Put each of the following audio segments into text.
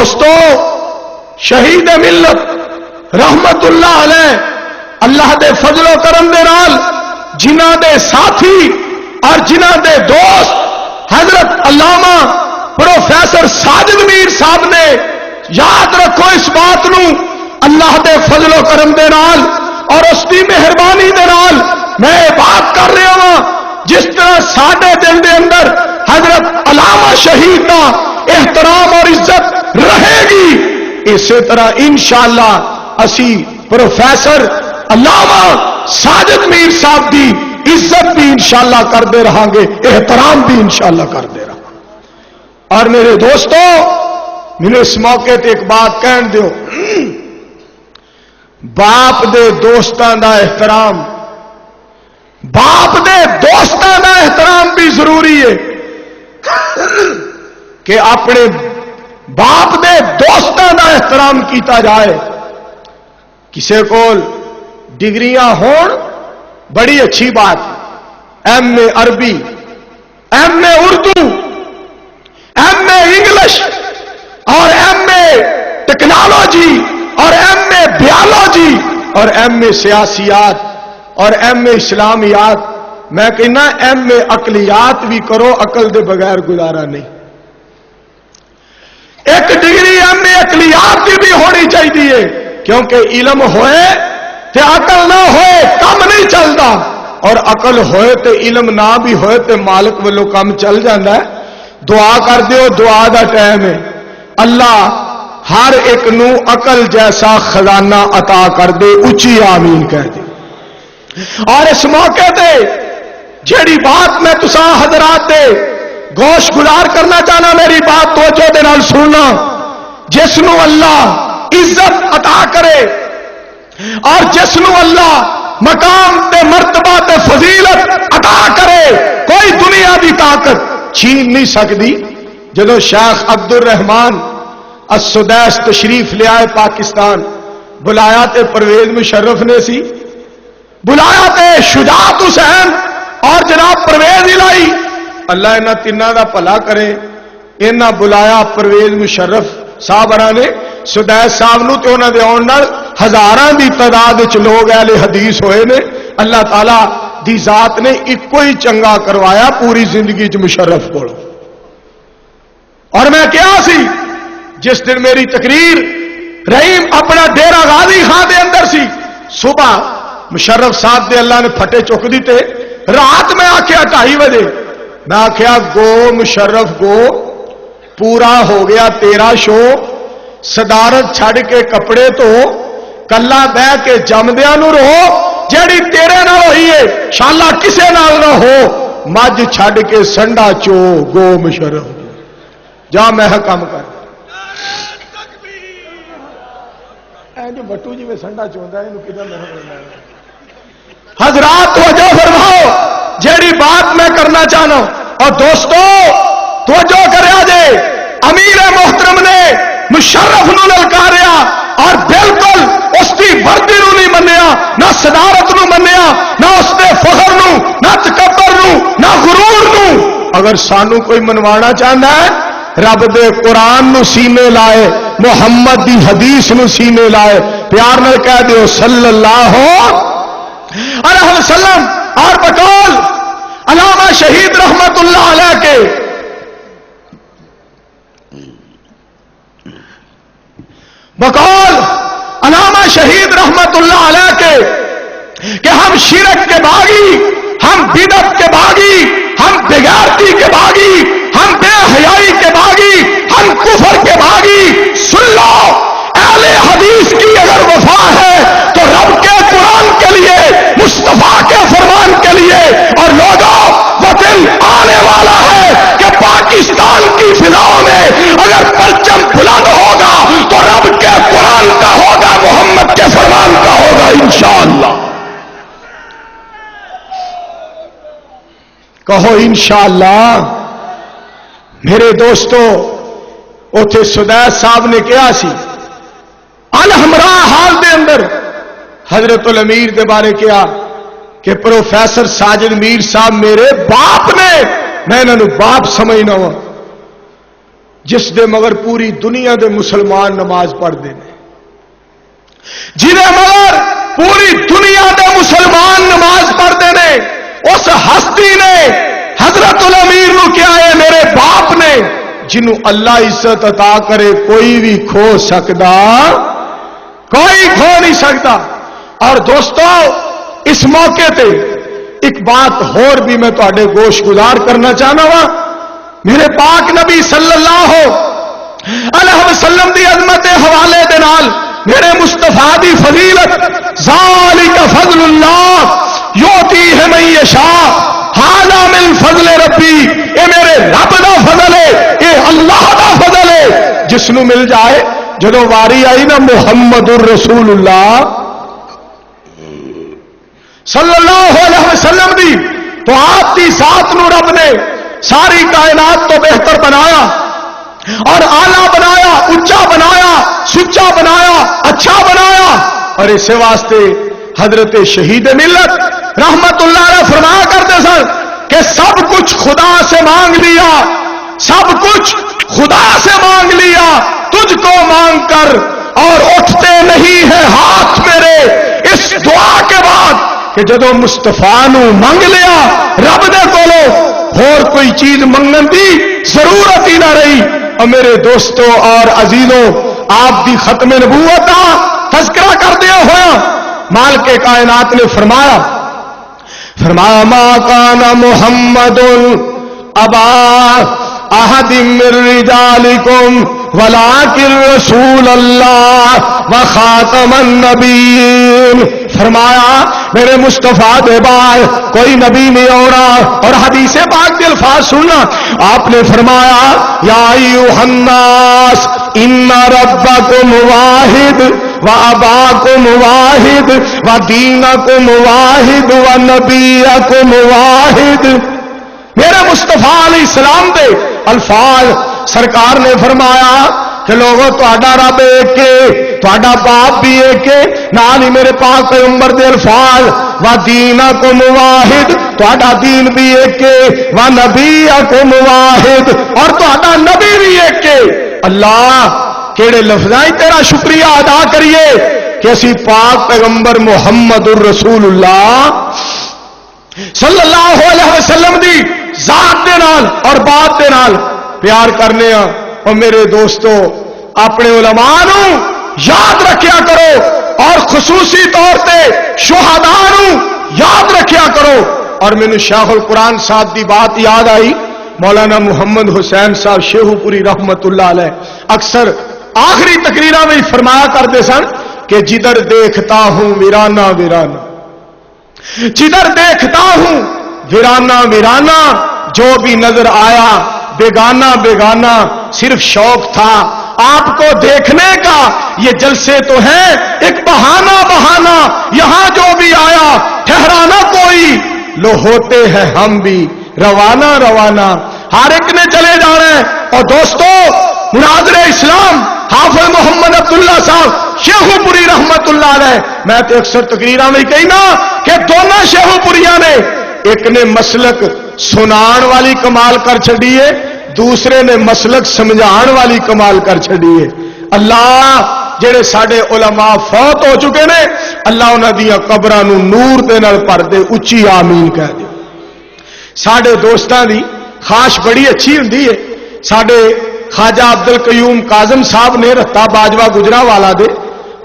دوستو شہید ملت رحمت اللہ علیہ اللہ دے فضل و کرم دے نال جنہاں دے ساتھی اور جنہاں دے دوست حضرت علامہ پروفیسر ساجد میر صاحب نے یاد رکھو اس بات نو اللہ دے فضل و کرم دے نال اور اس کی مہربانی دے نال میں بات کر رہا ہوں جس طرح ساڈے دل دے اندر حضرت علامہ شہید کا احترام اور عزت رہے گی اسی طرح انشاءاللہ اسی پروفیسر علامہ ساجد میر صاحب دی عزت بھی انشاءاللہ کرتے رہاں گے احترام بھی انشاءاللہ کرتے رہاں گے۔ اور میرے دوستو میرے اس موقع تے ایک بات کہن دیو باپ دے دوستاں دا احترام باپ دے دوستاں دا احترام بھی ضروری ہے کہ اپنے باپ دے دوستاں دا احترام کیتا جائے۔ کسے کول ڈگریاں ہون بڑی اچھی بات ایم اے عربی M a Urdu M A English اور ایم اے ٹیکنالوجی اور ایم اے بیالوجی اور ایم اے سیاسیات اور ایم اے اسلامیات میں کہنا ایم اے عقلیات بھی کرو عقل دے بغیر گزارا نہیں۔ ایک ڈگری ایم اے عقلیات کی بھی ہونی چاہیے کیونکہ علم ہوئے تے عقل نہ ہوئے کم نہیں چلتا اور عقل ہوئے تے علم نہ بھی ہوئے تے مالک والوں کام چل جاتا ہے۔ دعا کر دیو دعا دا ٹائم ہے اللہ ہر ایک نو عقل جیسا خزانہ عطا کر دے اچھی آمین کہہ دے۔ اور اس موقع تے جیڑی بات میں تساں حضرات دے گوش گزار کرنا چاہنا میری بات توجہ دے نال سننا جس نو اللہ عزت عطا کرے اور جس نو اللہ مقام تے مرتبہ تے فضیلت عطا کرے کوئی دنیا دی طاقت چھین نہیں سکتی۔ جدو شیخ عبد الرحمان السدیس تشریف لے آئے پاکستان بلایا تے پرویز مشرف نے سی بلایا تے شجاعت حسین اور جناب پرویز الہی اللہ انہاں تیناں دا بھلا کرے انہاں بلایا پرویز مشرف صاحب نے سدیس صاحب نو تے انہاں دے آن نال ہزاراں دی تعداد وچ لوگ اہل حدیث ہوئے نے اللہ تعالی دی ذات نے ایک ہی چنگا کروایا پوری زندگی چ مشرف کو۔ اور میں کیا سی جس دن میری تقریر رحیم اپنا ڈیرا غازی خان دے اندر سی صبح مشرف صاحب دے اللہ نے پھٹے چک دیتے رات میں آخیا 2:30 بجے میں آخیا گو مشرف گو پورا ہو گیا تیرا شو صدارت چھڑ کے کپڑے تو کلا بہ کے جمدیاں نو رو جیڑی تیرے نہ ہوئی ہے شالا کسے نال نہ ہو مجھ چھڑ کے سنڈا چو گو مشرف جا میں کام کر جو بٹو جی میں سنڈا چوندا ہے کدھر میں حضرات توجہ فرماؤ جیڑی بات میں کرنا چاہنا اور دوستو توجہ کریا جے امیر محترم نے مشرف نو للکاریا اور بالکل اس کی وردی نو نہیں منیا نہ صدارت نو منیا نہ اس کے فخر نو نہ تکبر نو نہ غرور نو۔ اگر سانو کوئی منوانا چاہتا ہے رب دے قرآن نو سینے لائے محمد دی حدیث نو سینے لائے پیار نال کہہ دیو صلی اللہ علیہ وسلم۔ اور بقول علامہ شہید رحمت اللہ علیہ کے بقول علامہ شہید رحمت اللہ علیہ کے کہ ہم شرک کے باغی ہم بدعت کے باغی ہم بغیرتی کے باغی ہم بے حیائی کے باغی ہم کفر کے باغی سن لو اہل حدیث کی اگر وفا ہے تو رب کے قرآن کے لیے مصطفیٰ کے فرمان کے لیے اور لوگوں وہ دن آنے والا ہے کہ پاکستان کی فضاؤں میں اگر پرچم بلند ہوگا تو رب کے قرآن کا ہوگا محمد کے فرمان کا ہوگا انشاءاللہ۔ کہو انشاءاللہ۔ میرے دوستو اوتھے سدیس صاحب نے کیا سی الحمراء حال دے اندر حضرت الامیر دے بارے کیا کہ پروفیسر ساجد میر صاحب میرے باپ نے میں انہوں باپ سمجھنا ہوا جس دے مگر پوری دنیا دے مسلمان نماز پڑھتے ہیں، جنہیں مگر پوری دنیا دے مسلمان نماز پڑھتے ہیں، اس ہستی نے حضرت الامیر نو کیا ہے میرے باپ نے، جنوں اللہ عزت عطا کرے کوئی بھی کھو سکتا، کوئی کھو نہیں سکتا۔ اور دوستو اس موقع تے ایک بات اور بھی میں تواڈے گوش گزار کرنا چاہنا وا، میرے پاک نبی صلی اللہ علیہ وسلم دی عظمت حوالے دے نال میرے مصطفیٰ دی فضیلت، ذالک فضل اللہ یؤتیہ من یشاء ھذا من فضل ربی، اے میرے رب دا فضل ہے، اے اللہ دا فضل ہے، جس نو مل جائے۔ جدو واری آئی نا محمد الرسول اللہ صلی اللہ علیہ وسلم دی، تو آپ کی ذات نو رب نے ساری کائنات تو بہتر بنایا اور اعلیٰ بنایا، اونچا بنایا، سچا بنایا، اچھا بنایا۔ اور اس واسطے حضرت شہید ملت رحمت اللہ علیہ فرمایا کرتے سن کہ سب کچھ خدا سے مانگ لیا، سب کچھ خدا سے مانگ لیا، تجھ کو مانگ کر اور اٹھتے نہیں ہیں ہاتھ میرے، اس دعا کے بعد کہ جدو مصطفیٰ نو منگ لیا رب دے کولو، اور کوئی چیز منگن دی ضرورت ہی نہ رہی۔ اور میرے دوستوں اور عزیزوں، آپ دی ختم نبوت کا تذکرہ کر دیا ہوا مالک کائنات نے فرمایا ما کان محمد ابا احد من رجالکم ولکن رسول اللہ وخاتم النبیین، فرمایا میرے مصطفیٰ دے بعد کوئی نبی نہیں ہونا۔ اور حدیث پاک کے الفاظ سننا، آپ نے فرمایا یا ایھا الناس ان ربکم واحد واباکم واحد ودینکم واحد ونبیکم واحد۔ میرے مصطفیٰ علیہ السلام دے الفاظ سرکار نے فرمایا کہ لوگوں تہاڈا رب ایک ہے، تہاڈا باپ بھی ایک ہے، نال ہی میرے پاک پیغمبر دے الفاظ ودینکم واحد، تہاڈا دین بھی ایک ہے، ونبیکم واحد، اور تہاڈا نبی بھی ایک ہے۔ اللہ کیڑے لفظاں تیرا شکریہ ادا کریے کہ اسی پاک پیغمبر محمد الرسول اللہ صلی اللہ علیہ وسلم دی ذات دے نال اور بات دے نال پیار کرنے ہاں۔ اور میرے دوستو اپنے علماء نو یاد رکھیا کرو، اور خصوصی طور تے شہداء نو یاد رکھیا کرو۔ اور مینوں شیخ القرآن صاحب دی بات یاد آئی، مولانا محمد حسین صاحب شیخو پوری رحمت اللہ علیہ اکثر آخری تقریرہ میں فرمایا کرتے سن کہ جدھر دیکھتا ہوں ویرانہ ویرانہ، جدھر دیکھتا ہوں ویرانہ ویرانہ، جو بھی نظر آیا بیگانہ بیگانہ، صرف شوق تھا آپ کو دیکھنے کا، یہ جلسے تو ہیں ایک بہانہ بہانہ، یہاں جو بھی آیا ٹھہرانا کوئی، لو ہوتے ہیں ہم بھی روانہ روانہ، ہر ایک نے چلے جانا ہے۔ اور دوستو مناظر اسلام حافظ محمد عبداللہ صاحب شیخو پوری رحمت اللہ علیہ، میں تو اکثر تقریرہ میں کہنا کہ دونوں شیخو پوریاں نے، ایک نے مسلک سنان والی کمال کر چھڑیے، دوسرے نے مسلک سمجھان والی کمال کر چھڑیے۔ اللہ جڑے ساڈے علماء فوت ہو چکے نے، اللہ انہاں دیاں قبراں نو نور دے نال بھر دے، اچھی آمین کہہ دے۔ ساڈے دوستاں دی خواہش بڑی اچھی ہوندی ہے، ساڈے خواجہ عبد القیوم کاظم صاحب نے رتا باجوہ گجرانوالا دے،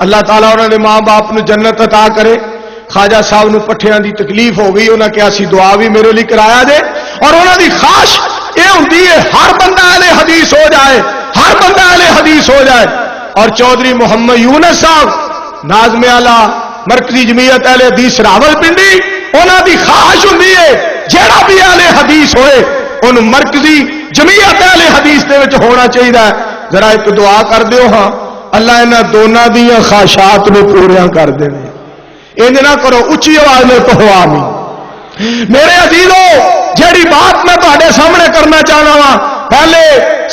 اللہ تعالیٰ انہوں نے ماں باپ نو جنت عطا کرے۔ خواجہ صاحب نو پٹھیاں دی تکلیف ہو گئی، انہاں کہا سی دعا بھی میرے لیے کرایا دے، اور انہاں دی خواہش یہ ہوندی ہے ہر بندہ اہل حدیث ہو جائے، ہر بندہ اہل حدیث ہو جائے۔ اور چودھری محمد یونس صاحب ناظم اعلیٰ مرکزی جمعیت اہل حدیث راول پنڈی، انہاں دی خواہش ہوندی ہے جیڑا بھی اہل حدیث ہوئے ان مرکزی جمعیت اہل حدیث دے وچ ہونا چاہیے۔ ذرا ایک دعا کر دیو ہاں اللہ انہاں دونوں دیاں خواہشات نو پوریاں کر دے۔ انج نہ کرو، اچھی آواز میں کہو آمین۔ میرے عزیزو جیڑی بات میں تہاڈے سامنے کرنا چاہنا وا، پہلے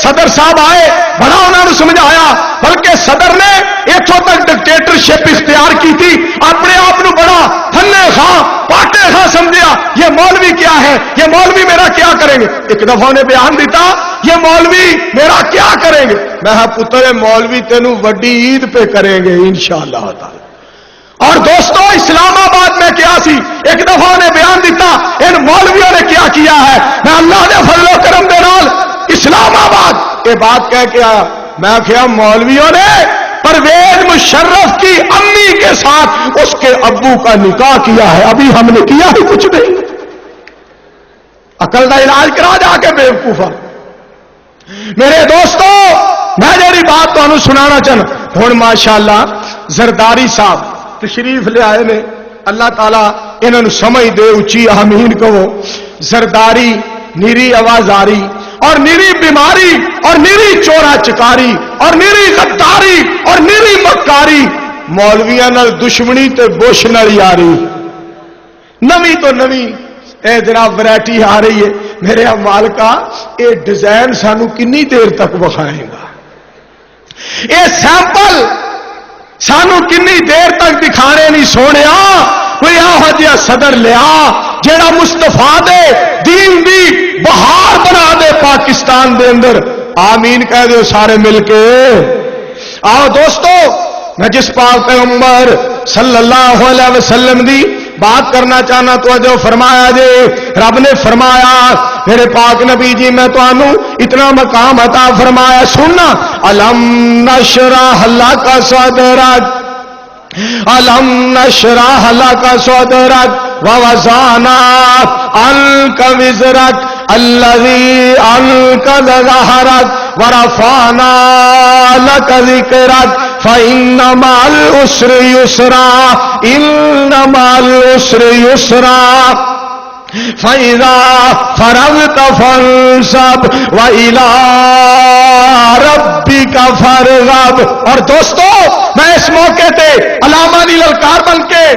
صدر صاحب آئے، بڑا انہوں نے سمجھایا، بلکہ صدر نے اتوں تک ڈکٹیٹرشپ اختیار کی تھی، اپنے آپ کو بڑا تھنے خاں پاٹے خاں سمجھا، یہ مولوی کیا ہے، ہیں یہ مولوی میرا کیا کریں گے. ایک دفعہ نے بیان دیتا یہ مولوی میرا کیا کریں گے. میں ہاں پتر مولوی تینوں وڈی عید پہ کریں گے انشاءاللہ تعالی. اور دوستو اسلام آباد میں کیا سی ایک دفعہ نے بیان دیتا ان مولویوں نے کیا کیا ہے. میں اللہ دے فضل و کرم دے نال اسلام آباد یہ بات کہہ کے آیا. میں کیا مولویوں نے پرویز مشرف کی امی کے ساتھ اس کے ابو کا نکاح کیا ہے. ابھی ہم نے کیا ہی کچھ نہیں. عقل کا علاج کرا جا کے بیوقوفا. میرے دوستو میں جی بات تمہیں سنانا چاہنا ہوں ماشاءاللہ زرداری صاحب تشریف لے آئے نے. اللہ تعالیٰ انہوں سمجھ دے اچھی آمین کہو. زرداری نیری آوازاری اور نیری بیماری اور نیری چورا چکاری اور نیری غداری اور نیری مکاری مولویاں نال دشمنی تے بوش نال یاری نوی تو نوی اے جناب ورائٹی آ رہی ہے. میرے مالکا اے ڈیزائن سانو کنی دیر تک بخائے گا. اے سیمپل سانو کنی دیر تک دکھانے نہیں سونے. کوئی آہو جہا صدر لیا جیڑا مستفا دے دین دی بہار بنا دے پاکستان دے اندر. آمین کہہ دو سارے مل کے. آؤ دوستو میں جس پاک پیغمبر صلی اللہ علیہ وسلم دی بات کرنا چاہنا تو جو فرمایا جے رب نے فرمایا میرے پاک نبی جی میں تو آنوں اتنا مقام عطا فرمایا. سننا الم نشرح لک صدرک الم نشرح لک صدرک ووضعنا عنک وزرک الذی انقض ظہرک ورفعنا لک ذکرک فإن مع العسر يسرا إن مع العسر يسرا فإذا فرغت فانصب وإلى ربك فارغب. اور دوستو میں اس موقع تے علامہ دی للکار بن کے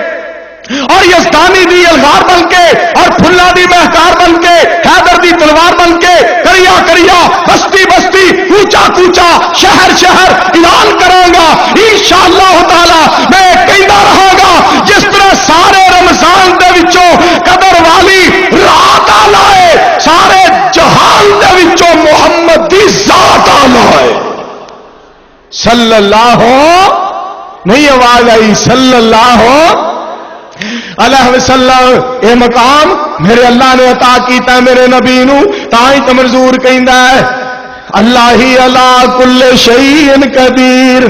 اور یزدانی دی الغار بن کے اور پھلا دی مہکار بن کے حیدر دی تلوار بن کے کریا کریا بستی بستی کوچا کوچا شہر شہر اعلان کراں گا انشاءاللہ تعالی. میں کہندا رہاں گا جس طرح سارے رمضان دے وچوں قدر والی رات آئے سارے جہان دے وچوں محمد دی ذات آئے صلی اللہ نہیں آواز آئی صلی اللہ علیہ وسلم. اے مقام میرے اللہ نے عطا کیتا ہے میرے نبی نو تاں تے منظور کہندا ہے اللہ ہی علی کل شیء قدیر.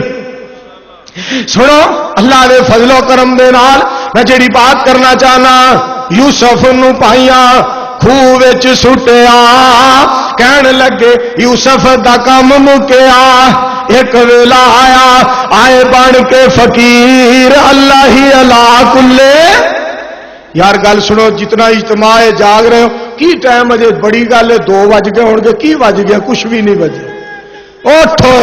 سنو اللہ دے فضل و کرم دے نال میں جڑی بات کرنا چاہنا یوسف نو پائیاں خوہ وچ سٹیا کہن لگے یوسف دا کم مکیا. ایک ویلا آیا آئے بن کے فقیر اللہ ہی علی کل. یار گل سنو جتنا اجتماع جاگ رہے ہو کی ٹائم اجے بڑی گل ہے 2 بج گئے ہون گے کی بج گیا کچھ بھی نہیں بجے. اٹھو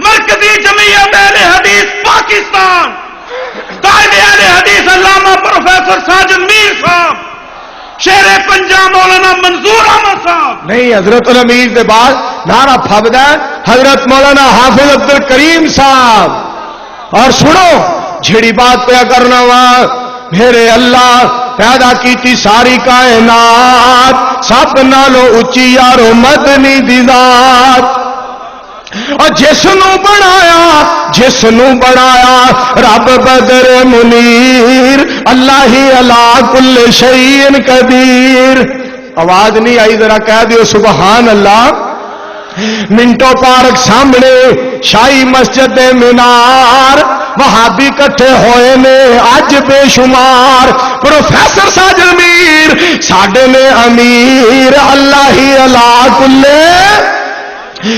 مرکزی جمعیت اہل حدیث پاکستان قائد اہل حدیث علامہ پروفیسر ساجد میر صاحب شیر پنجاب مولانا منظور احمد صاحب نہیں حضرت الامیر دے بعد نعرہ پھبدا حضرت مولانا حافظ عبد الکریم صاحب. اور سنو جھڑی بات پہ کرنا وا میرے اللہ پیدا کیتی ساری کائنات سب نالو اچھی یارو مدنی دی ذات. اور جس نو بنایا رب بدر منیر اللہ ہی علی کل شیء قدیر. آواز نہیں آئی ذرا کہہ دیو سبحان اللہ. منٹو پارک سامنے شاہی مسجد مینار وہابی کٹھے ہوئے نے اج بے شمار. پروفیسر ساجد میر ساڈے نے امیر اللہ ہی علی کل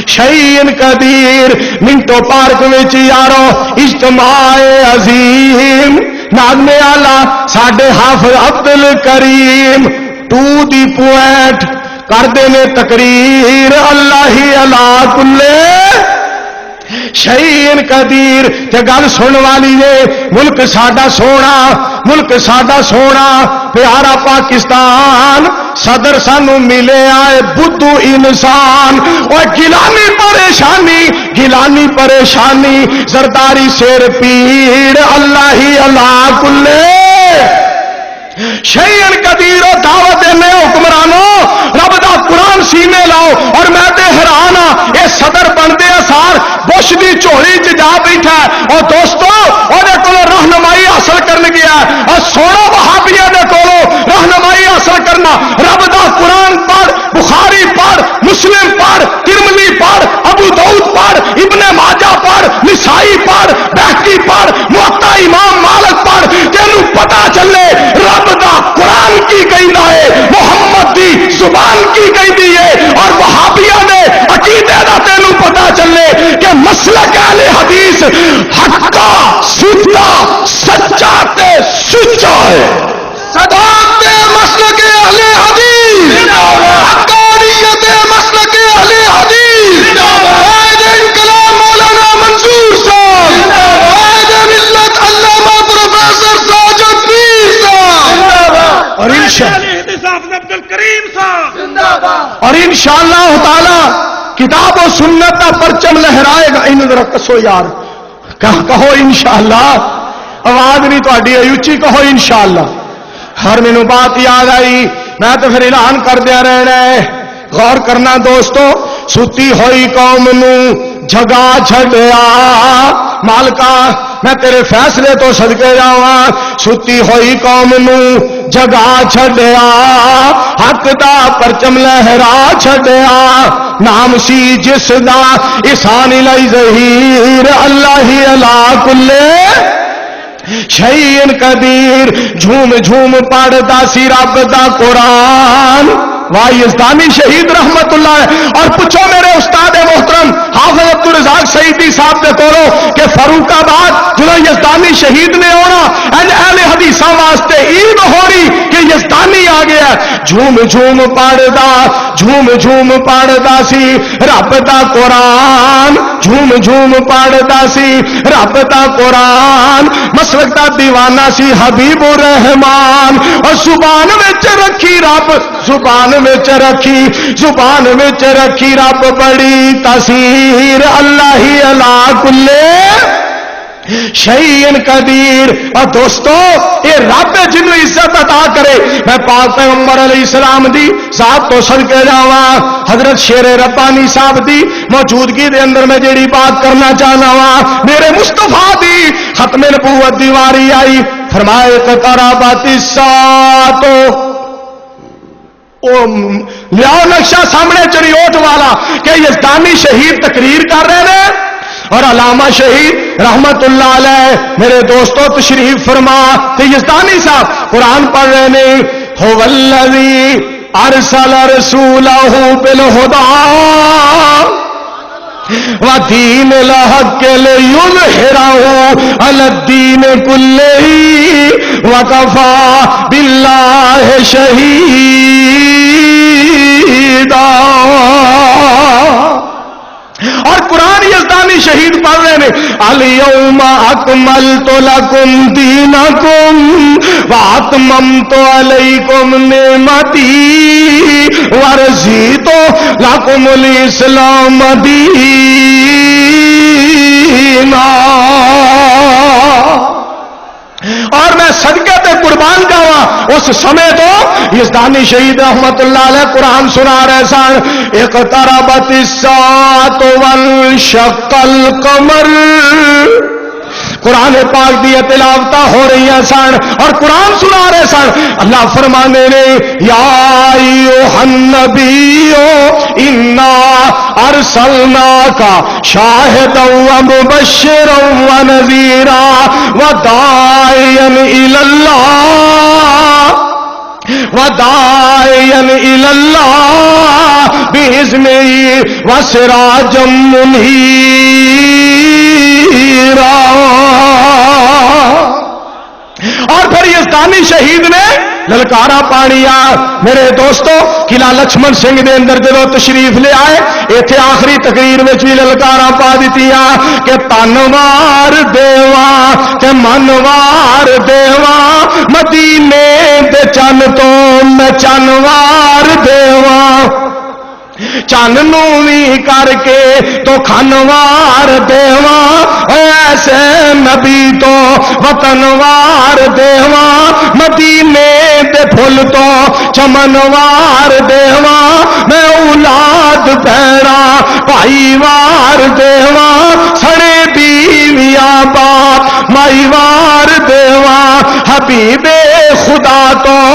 شیء قدیر. منٹو پارک وچ یارو اجتماع عظیم ناغنے آلہ ساڈے حافظ عبد الکریم 2 دی پوائنٹ کر دینے تقریر اللہ ہی علی کل شہین قدیر تے گل سن والی ہے ملک ساڈا سونا، ملک ساڈا سونا پیارا پاکستان، صدر سانو ملے آئے بدھو انسان، اور گیلانی پریشانی، گیلانی پریشانی، زرداری سیر پیڑ، اللہ ہی اللہ کلے شیئن قدیر و دعوت دینے حکمرانوں رب دا قرآن سینے لاؤ، اور میں تے حیران ہاں اے صدر بندے اثار بش دی چولی چ جا بیٹھا ہے، اور دوستو اودے کولوں رہنمائی حاصل کرن گیا ہے، اور سونا وہابیاں دے کولوں رہنمائی حاصل کرنا، رب دا قرآن پڑھ، بخاری پڑھ، مسلم پڑھ، ترمذی پڑھ، ابو داؤد پڑھ، ابن ماجہ پڑھ، نسائی پڑھ، بہقی پڑھ، موطا امام مالک پڑھ، تینوں پتہ چلے رب دا قرآن کی کہندا ہے، محمد دی زبان کی کہندی ہے، اور وہابیاں دے عقیدے دا تینوں پتہ چلے کہ مسلک اہل حدیث حقا سچا سچا تے سچا ہے، صداقت مسلک اہل حدیث، حقانیت مسلک اہل حدیث، قائد انقلاب مولانا منصور صاحب، قائد ملت علامہ پروفیسر ساجد میر صاحب، اور اور انشاءاللہ تعالی کتاب و سنت کا پرچم لہرائے گا، انہوں ذرا کسو یار کہو انشاءاللہ، آواز نہیں تہاڈی اچھی کہو انشاءاللہ۔ ہر مینوں بات یاد آئی، میں تو پھر اعلان کر دیا رہنا ہے، غور کرنا دوستو، ستی ہوئی قوم نو جگا چھڈیا مالکا، میں تیرے فیصلے تو صدقے جاواں، ستی ہوئی قوم نو جگا چھڈیا، حق دا پرچم لہرا چھڈیا، نام سی جس دا احسان الی ظہیر، اللہ ہی علا کلے شیئن قدیر، جھوم جھوم پڑھدا سی رب دا قرآن، واہ یزدانی شہید رحمت اللہ ہے۔ اور پوچھو میرے استاد محترم حافظ عبدالرزاق سعیدی صاحب دے کولو کہ فاروق آباد جنہوں یزدانی شہید نے ہونا اہل حدیثاں واسطے عید ہونی کہ یزدانی آ گیا، جھوم جھوم پڑھدا، جھوم جھوم پڑھدا سی رب دا قرآن، جھوم جھوم پڑھدا سی رب دا قرآن، مسلک دا دیوانہ سی حبیب الرحمان، اور زبان وچ رکھی رب، زبان وچ رکھی، زبان وچ رکھی رب بڑی تاثیر، اللہ ہی علا کلے شیئن قدیر۔ اور دوستو اے رب جنوں عزت عطا کرے، میں پاک پیغمبر علیہ السلام دی ذات تو صدقے جاواں، حضرت شیر ربانی صاحب دی موجودگی دے اندر میں جیڑی بات کرنا چاہنا وا، میرے مصطفیٰ دی ختم نبوت دی واری آئی، فرمائے اقتربت الساعۃ، او لیاؤ نقشہ سامنے چریوٹ والا کہ یزدانی شہید تقریر کر رہے ہیں، اور علامہ شہید رحمت اللہ علیہ میرے دوستو تشریف فرما، کہ یزدانی صاحب قرآن پڑھ رہے ہیں، هو الذی ارسل رسولہ بالہدی ودین الحق لیظہرہ علی الدین کلہ وکفی باللہ شہیدا۔ اور قرآن یزدانی شہید پڑھ رہے ہیں، الیوم اکملت لکم دینکم واتممت علیکم نعمتی ورضیت لکم الاسلام دینا۔ اور میں صدقے تے قربان جاواں، اس سمے تو یزدانی شہید رحمت اللہ علیہ قرآن سنا رہے سن، اقتربت الساعۃ وانشق القمر، قرآن پاک دی تلاوت ہو رہی ہیں سن اور قرآن سنا رہے سن۔ اللہ فرمانے نے یا ایھا النبی انا ارسلناک شاہدا ومبشرا ونذیرا وداعیا الی اللہ وداعیا الی اللہ باذنہ وسراجا منیرا۔ اور پھر یزدانی شہید نے للکارا پانی آ میرے دوستو قلعہ لکشمن سنگھ دے اندر جدو تشریف لے آئے ایتھے آخری تقریر میں بھی للکارا پا دیتی آ کہ تنوار دیواں تے منوار دیواں مدینے دے چن تو میں چنوار دیواں چن نو بھی کر کے تو کھنوار دیواں ایسے نبی تو وطنوار دیواں مدینے دے پھل تو چمنوار دیواں میں اولاد پیرا بھائی وار دیواں سڑے بیویاں باپ مائی وار دیواں حبیب خدا تو